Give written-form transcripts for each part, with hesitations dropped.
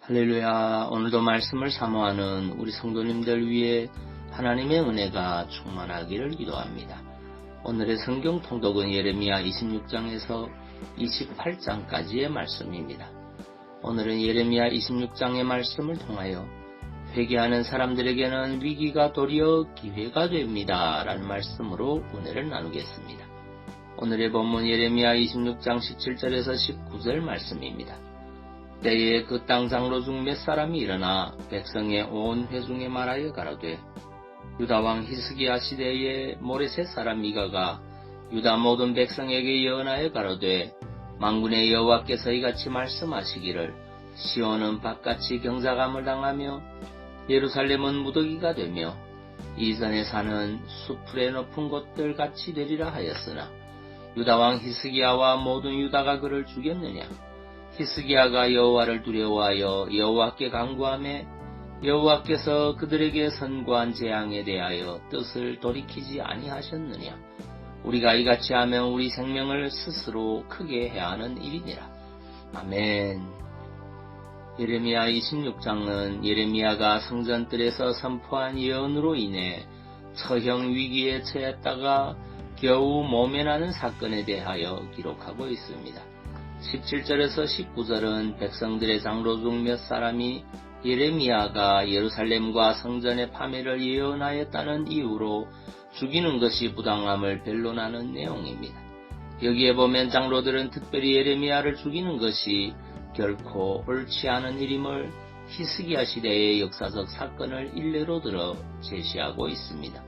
할렐루야. 오늘도 말씀을 사모하는 우리 성도님들 위해 하나님의 은혜가 충만하기를 기도합니다. 오늘의 성경 통독은 예레미야 26장에서 28장까지의 말씀입니다. 오늘은 예레미야 26장의 말씀을 통하여 회개하는 사람들에게는 위기가 도리어 기회가 됩니다 라는 말씀으로 은혜를 나누겠습니다. 오늘의 본문 예레미야 26장 17절에서 19절 말씀입니다. 때에 그 땅 장로 중 몇 사람이 일어나 백성의 온 회중에 말하여 가로되 유다 왕 히스기야 시대에 모레셋 사람 미가가 유다 모든 백성에게 예언하여 가로되 만군의 여호와께서 이같이 말씀하시기를 시온은 바깥이 경작함을 당하며 예루살렘은 무더기가 되며 이전에 사는 수풀의 높은 곳들 같이 되리라 하였으나 유다 왕 히스기야와 모든 유다가 그를 죽였느냐. 히스기야가 여호와를 두려워하여 여호와께 간구하매 여호와께서 그들에게 선고한 재앙에 대하여 뜻을 돌이키지 아니하셨느냐. 우리가 이같이 하면 우리 생명을 스스로 크게 해야 하는 일이니라. 아멘. 예레미야 26장은 예레미야가 성전뜰에서 선포한 예언으로 인해 처형 위기에 처했다가 겨우 모면하는 사건에 대하여 기록하고 있습니다. 17절에서 19절은 백성들의 장로 중 몇 사람이 예레미야가 예루살렘과 성전의 파멸을 예언하였다는 이유로 죽이는 것이 부당함을 변론하는 내용입니다. 여기에 보면 장로들은 특별히 예레미야를 죽이는 것이 결코 옳지 않은 일임을 히스기야 시대의 역사적 사건을 일례로 들어 제시하고 있습니다.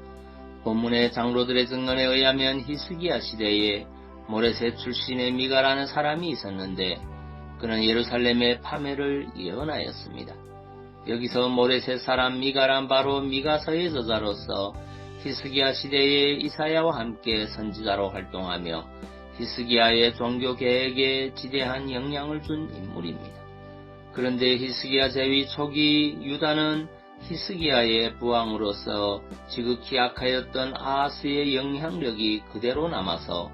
본문의 장로들의 증언에 의하면 히스기야 시대에 모레셋 출신의 미가라는 사람이 있었는데 그는 예루살렘의 파멸을 예언하였습니다. 여기서 모레셋 사람 미가란 바로 미가서의 저자로서 히스기야 시대의 이사야와 함께 선지자로 활동하며 히스기야의 종교 개혁에 지대한 영향을 준 인물입니다. 그런데 히스기야 제위 초기 유다는 히스기야의 부왕으로서 지극히 약하였던 아하스의 영향력이 그대로 남아서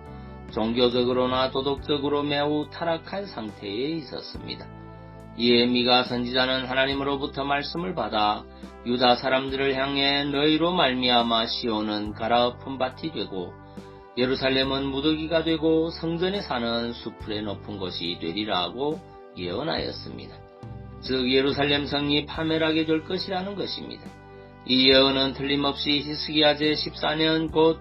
종교적으로나 도덕적으로 매우 타락한 상태에 있었습니다. 이에 미가 선지자는 하나님으로부터 말씀을 받아 유다 사람들을 향해 너희로 말미암아 시온은 갈아엎은 밭이 되고 예루살렘은 무더기가 되고 성전에 사는 수풀의 높은 곳이 되리라고 예언하였습니다. 즉 예루살렘 성이 파멸하게 될 것이라는 것입니다. 이 예언은 틀림없이 히스기야 제14년 곧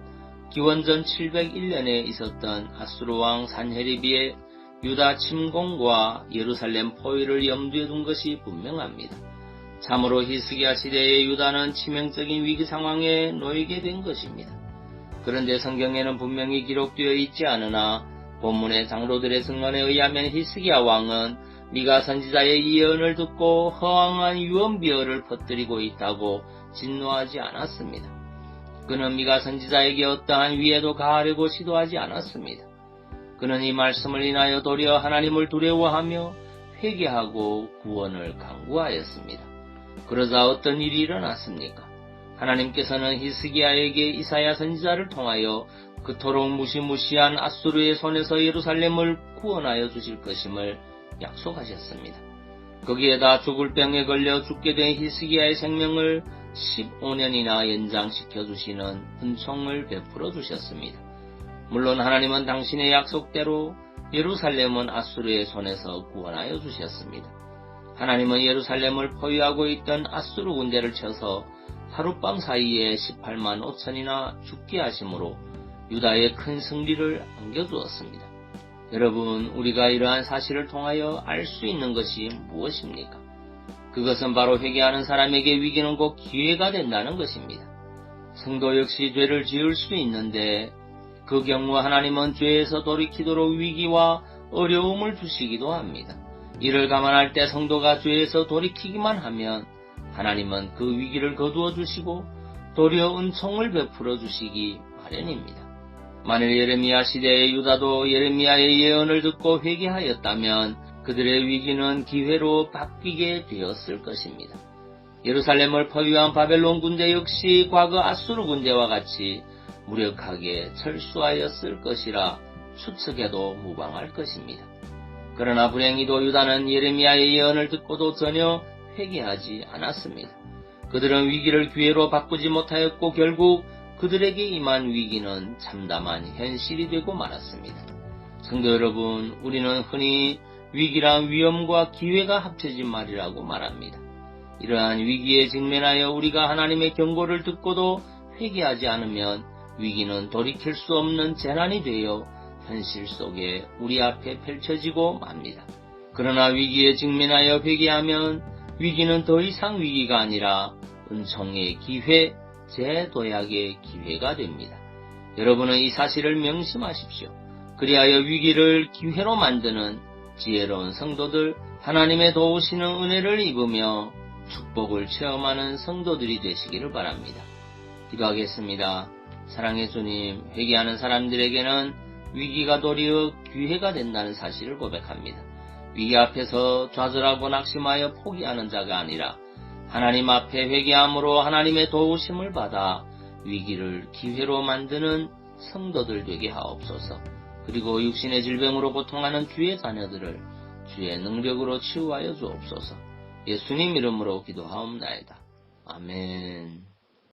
기원전 701년에 있었던 아수르 왕 산헤립의 유다 침공과 예루살렘 포위를 염두에 둔 것이 분명합니다. 참으로 히스기야 시대의 유다는 치명적인 위기 상황에 놓이게 된 것입니다. 그런데 성경에는 분명히 기록되어 있지 않으나 본문의 장로들의 증언에 의하면 히스기야 왕은 미가 선지자의 예언을 듣고 허황한 유언비어를 퍼뜨리고 있다고 진노하지 않았습니다. 그는 미가 선지자에게 어떠한 위해도 가하려고 시도하지 않았습니다. 그는 이 말씀을 인하여 도리어 하나님을 두려워하며 회개하고 구원을 간구하였습니다. 그러자 어떤 일이 일어났습니까? 하나님께서는 히스기야에게 이사야 선지자를 통하여 그토록 무시무시한 아수르의 손에서 예루살렘을 구원하여 주실 것임을 약속하셨습니다. 거기에다 죽을 병에 걸려 죽게 된 히스기야의 생명을 15년이나 연장시켜 주시는 은총을 베풀어 주셨습니다. 물론 하나님은 당신의 약속대로 예루살렘은 아수르의 손에서 구원하여 주셨습니다. 하나님은 예루살렘을 포위하고 있던 아수르 군대를 쳐서 하룻밤 사이에 18만 5천이나 죽게 하심으로 유다의 큰 승리를 안겨주었습니다. 여러분, 우리가 이러한 사실을 통하여 알 수 있는 것이 무엇입니까? 그것은 바로 회개하는 사람에게 위기는 곧 기회가 된다는 것입니다. 성도 역시 죄를 지을 수 있는데 그 경우 하나님은 죄에서 돌이키도록 위기와 어려움을 주시기도 합니다. 이를 감안할 때 성도가 죄에서 돌이키기만 하면 하나님은 그 위기를 거두어 주시고 도리어 은총을 베풀어 주시기 마련입니다. 만일 예레미야 시대의 유다도 예레미야의 예언을 듣고 회개하였다면 그들의 위기는 기회로 바뀌게 되었을 것입니다. 예루살렘을 포위한 바벨론 군대 역시 과거 아수르 군대와 같이 무력하게 철수하였을 것이라 추측해도 무방할 것입니다. 그러나 불행히도 유다는 예레미야의 예언을 듣고도 전혀 회개하지 않았습니다. 그들은 위기를 기회로 바꾸지 못하였고 결국 그들에게 임한 위기는 참담한 현실이 되고 말았습니다. 성도 여러분, 우리는 흔히 위기란 위험과 기회가 합쳐진 말이라고 말합니다. 이러한 위기에 직면하여 우리가 하나님의 경고를 듣고도 회개하지 않으면 위기는 돌이킬 수 없는 재난이 되어 현실 속에 우리 앞에 펼쳐지고 맙니다. 그러나 위기에 직면하여 회개하면 위기는 더 이상 위기가 아니라 은총의 기회, 재도약의 기회가 됩니다. 여러분은 이 사실을 명심하십시오. 그리하여 위기를 기회로 만드는 지혜로운 성도들, 하나님의 도우시는 은혜를 입으며 축복을 체험하는 성도들이 되시기를 바랍니다. 기도하겠습니다. 사랑의 주님, 회개하는 사람들에게는 위기가 도리어 기회가 된다는 사실을 고백합니다. 위기 앞에서 좌절하고 낙심하여 포기하는 자가 아니라 하나님 앞에 회개함으로 하나님의 도우심을 받아 위기를 기회로 만드는 성도들 되게 하옵소서. 그리고 육신의 질병으로 고통하는 주의 자녀들을 주의 능력으로 치유하여 주옵소서. 예수님 이름으로 기도하옵나이다. 아멘.